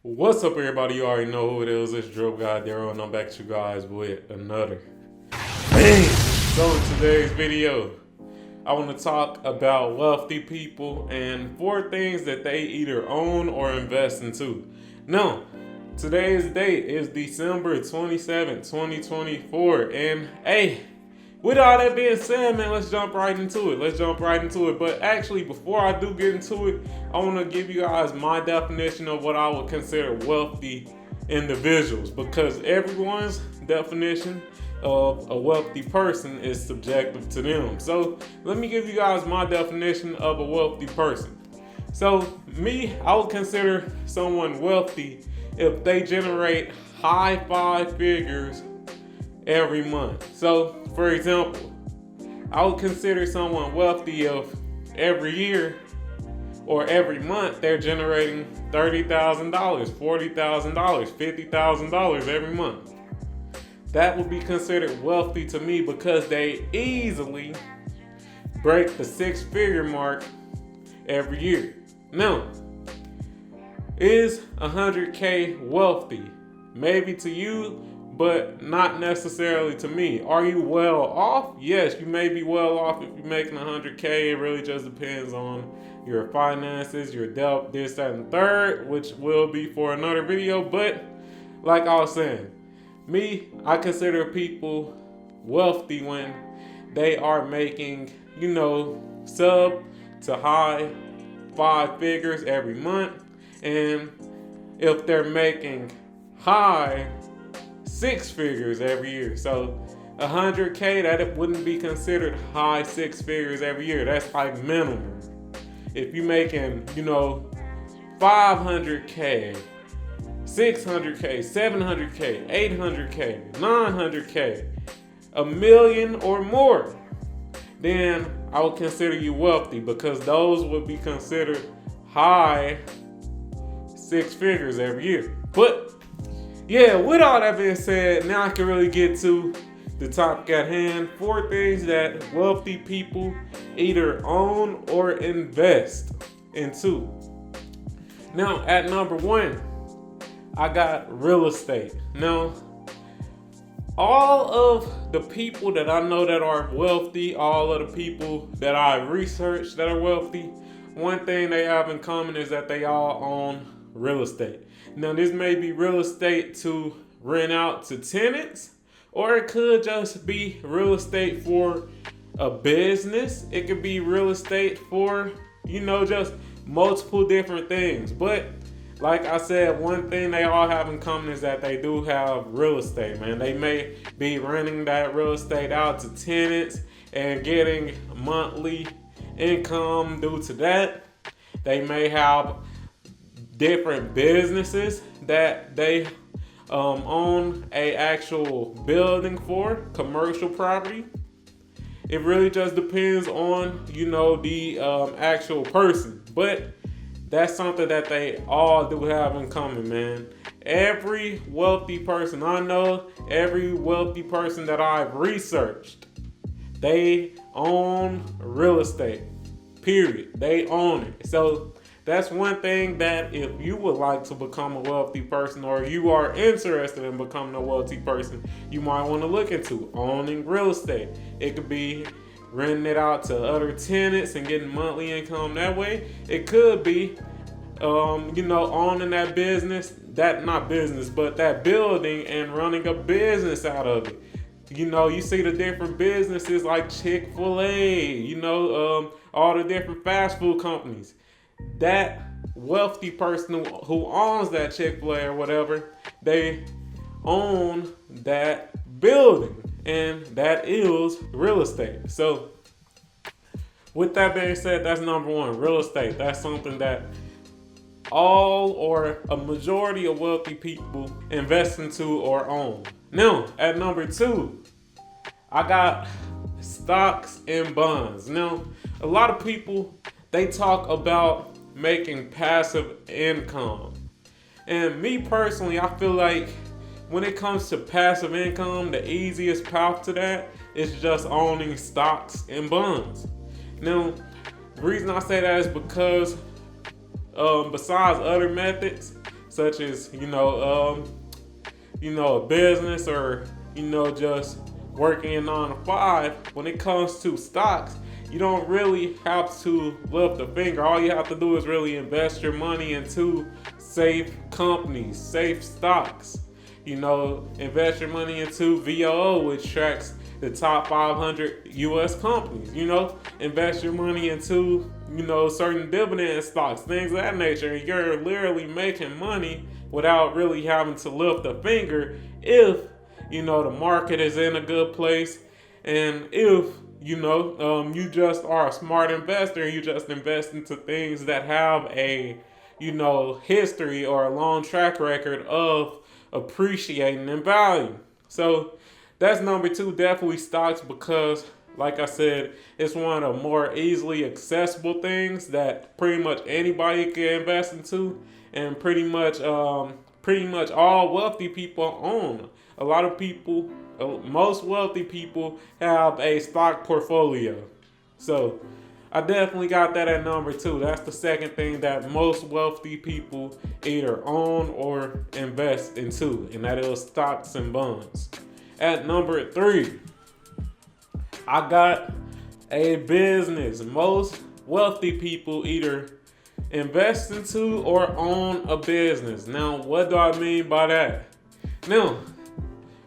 What's up, everybody? You already know who it is. It's DripGodDero, and I'm back to you guys with another bang. So in today's video, I want to talk about wealthy people and 4 things that they either own or invest into. Now, today's date is December 27th, 2024, and hey, with all that being said, man, let's jump right into it. But actually, before I do get into it, I want to give you guys my definition of what I would consider wealthy individuals, because everyone's definition of a wealthy person is subjective to them. So let me give you guys my definition of a wealthy person. So me, I would consider someone wealthy if they generate high 5 figures every month. So, for example, I would consider someone wealthy if every year or every month they're generating $30,000, $40,000, $50,000 every month. That would be considered wealthy to me because they easily break the 6-figure mark every year. Now, is 100K wealthy? Maybe to you, but not necessarily to me. Are you well off? Yes, you may be well off if you're making 100K. It really just depends on your finances, your debt, this, that, and third, which will be for another video. But like I was saying, me, I consider people wealthy when they are making, sub to high 5 figures every month. And if they're making high 6 figures every year. So 100K, that wouldn't be considered high 6 figures every year. That's like minimum. If you're making, 500K, 600K, 700K, 800K, 900K, a million or more, then I would consider you wealthy, because those would be considered high 6 figures every year. But yeah, with all that being said, now I can really get to the topic at hand. 4 things that wealthy people either own or invest into. Now, at number 1, I got real estate. Now, all of the people that I know that are wealthy, all of the people that I researched that are wealthy, one thing they have in common is that they all own real estate. Now, this may be real estate to rent out to tenants, or it could just be real estate for a business. It could be real estate for, just multiple different things. But like I said, one thing they all have in common is that they do have real estate, man. They may be renting that real estate out to tenants and getting monthly income due to that. They may have different businesses that they own a actual building for, commercial property. It really just depends on, the actual person. But that's something that they all do have in common, man. Every wealthy person I know, every wealthy person that I've researched, they own real estate. Period. They own it. So that's one thing that if you would like to become a wealthy person, or you are interested in becoming a wealthy person, you might want to look into owning real estate. It could be renting it out to other tenants and getting monthly income that way. It could be, owning that business, that building and running a business out of it. You see the different businesses like Chick-fil-A, all the different fast food companies. That wealthy person who owns that Chick-fil-A or whatever, they own that building, and that is real estate. So with that being said, that's number 1, real estate. That's something that all or a majority of wealthy people invest into or own. Now, at number 2, I got stocks and bonds. Now, a lot of people, they talk about making passive income. And me personally, I feel like when it comes to passive income, the easiest path to that is just owning stocks and bonds. Now, the reason I say that is because besides other methods, such as a business, or just working a 9 to 5. When it comes to stocks, you don't really have to lift a finger. All you have to do is really invest your money into safe companies, safe stocks. Invest your money into VOO, which tracks the top 500 U.S. companies. Invest your money into, certain dividend stocks, things of that nature. And you're literally making money without really having to lift a finger if, the market is in a good place, and if, you just are a smart investor and you just invest into things that have a, history or a long track record of appreciating in value. So that's number 2, definitely stocks, because like I said, it's one of the more easily accessible things that pretty much anybody can invest into, and pretty much all wealthy people own. A lot of people, most wealthy people have a stock portfolio. So I definitely got that at number 2. That's the second thing that most wealthy people either own or invest into, and that is stocks and bonds. At number 3, I got a business. Most wealthy people either invest into or own a business. Now, what do I mean by that? Now,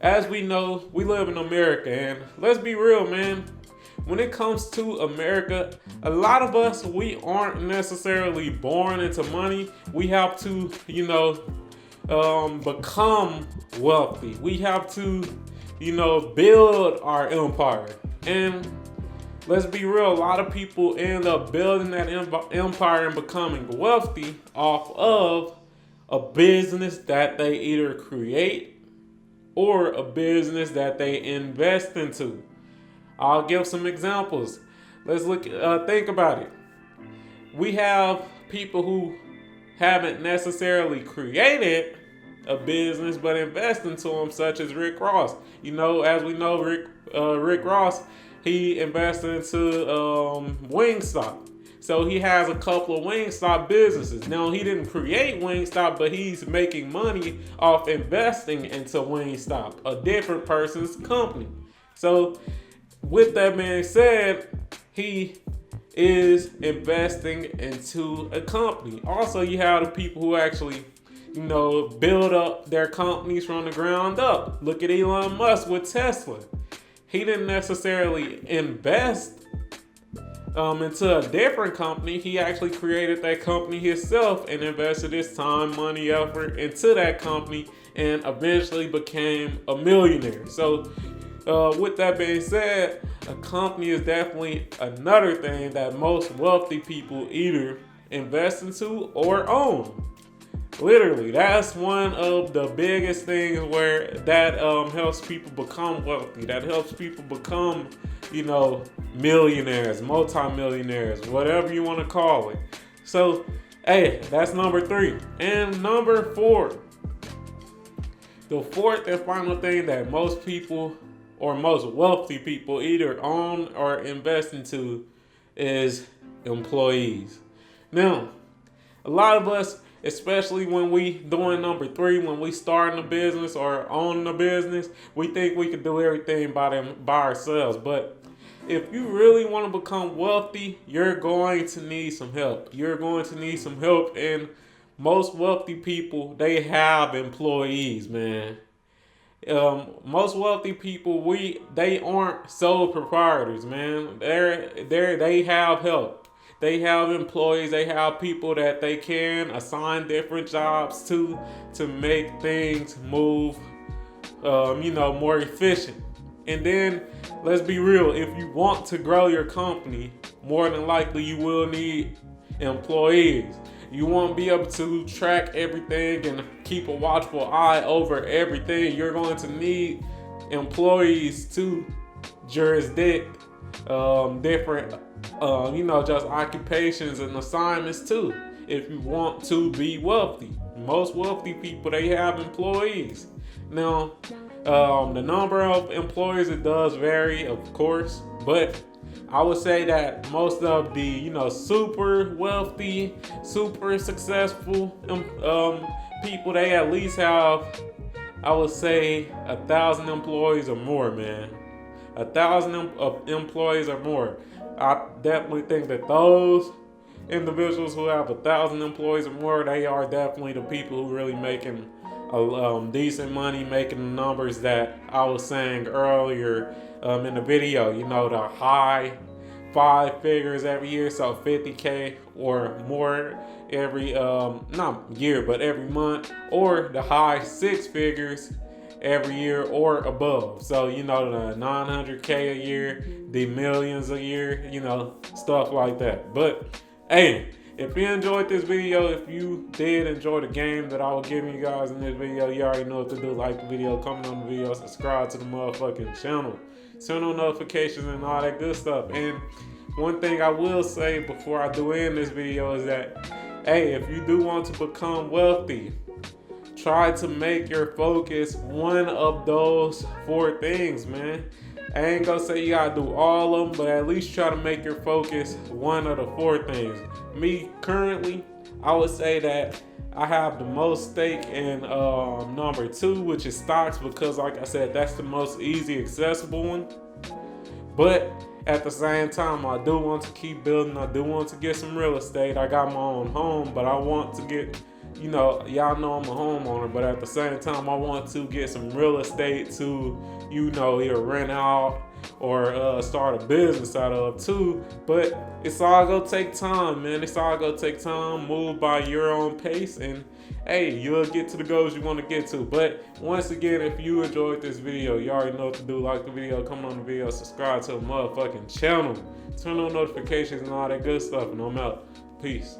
as we know, we live in America, and let's be real, man. When it comes to America, a lot of us, we aren't necessarily born into money. We have to, become wealthy. We have to, build our empire. And let's be real, a lot of people end up building that empire and becoming wealthy off of a business that they either create or a business that they invest into. I'll give some examples. Let's think about it. We have people who haven't necessarily created a business but invest into them, such as Rick Ross. As we know, Rick Ross, he invested into Wingstop. So he has a couple of Wingstop businesses. Now, he didn't create Wingstop, but he's making money off investing into Wingstop, a different person's company. So with that being said, he is investing into a company. Also, you have the people who actually, build up their companies from the ground up. Look at Elon Musk with Tesla. He didn't necessarily invest into a different company. He actually created that company himself and invested his time, money, effort into that company, and eventually became a millionaire. So with that being said, a company is definitely another thing that most wealthy people either invest into or own. Literally, that's one of the biggest things where that helps people become wealthy. That helps people become, millionaires, multimillionaires, whatever you want to call it. So, hey, that's number 3. And number 4, the fourth and final thing that most people or most wealthy people either own or invest into is employees. Now, a lot of us, especially when we doing number 3, when we starting a business or own a business, we think we can do everything by ourselves. But if you really want to become wealthy, you're going to need some help. You're going to need some help, and most wealthy people, they have employees, man. Most wealthy people, they aren't sole proprietors, man. They have help. They have employees. They have people that they can assign different jobs to make things move, more efficient. And then, let's be real, if you want to grow your company, more than likely you will need employees. You won't be able to track everything and keep a watchful eye over everything. You're going to need employees to jurisdict different, just occupations and assignments too, if you want to be wealthy. Most wealthy people, they have employees. Now, the number of employees, it does vary, of course, but I would say that most of the, super wealthy, super successful people, they at least have, I would say, 1,000 employees or more, man. 1,000 employees or more. I definitely think that those individuals who have 1,000 employees or more, they are definitely the people who really making decent money, making the numbers that I was saying earlier in the video. The high 5 figures every year, so 50K or more every not year but every month, or the high 6 figures every year or above. So the 900K a year, the millions a year, stuff like that. But hey, if you enjoyed this video, if you did enjoy the game that I was giving you guys in this video, you already know what to do. Like the video, comment on the video, subscribe to the motherfucking channel, turn on notifications and all that good stuff. And one thing I will say before I do end this video is that, hey, if you do want to become wealthy, try to make your focus one of those 4 things, man. I ain't gonna say you gotta do all of them, but at least try to make your focus one of the 4 things. Me, currently, I would say that I have the most stake in number 2, which is stocks, because like I said, that's the most easy accessible one. But at the same time, I do want to keep building. I do want to get some real estate. I got my own home, but I want to get, y'all know I'm a homeowner, but at the same time, I want to get some real estate to, either rent out or start a business out of too. But it's all gonna take time, man. It's all gonna take time. Move by your own pace, and hey, you'll get to the goals you want to get to. But once again, if you enjoyed this video, you already know what to do. Like the video, comment on the video, subscribe to the motherfucking channel, turn on notifications and all that good stuff, and I'm out. Peace.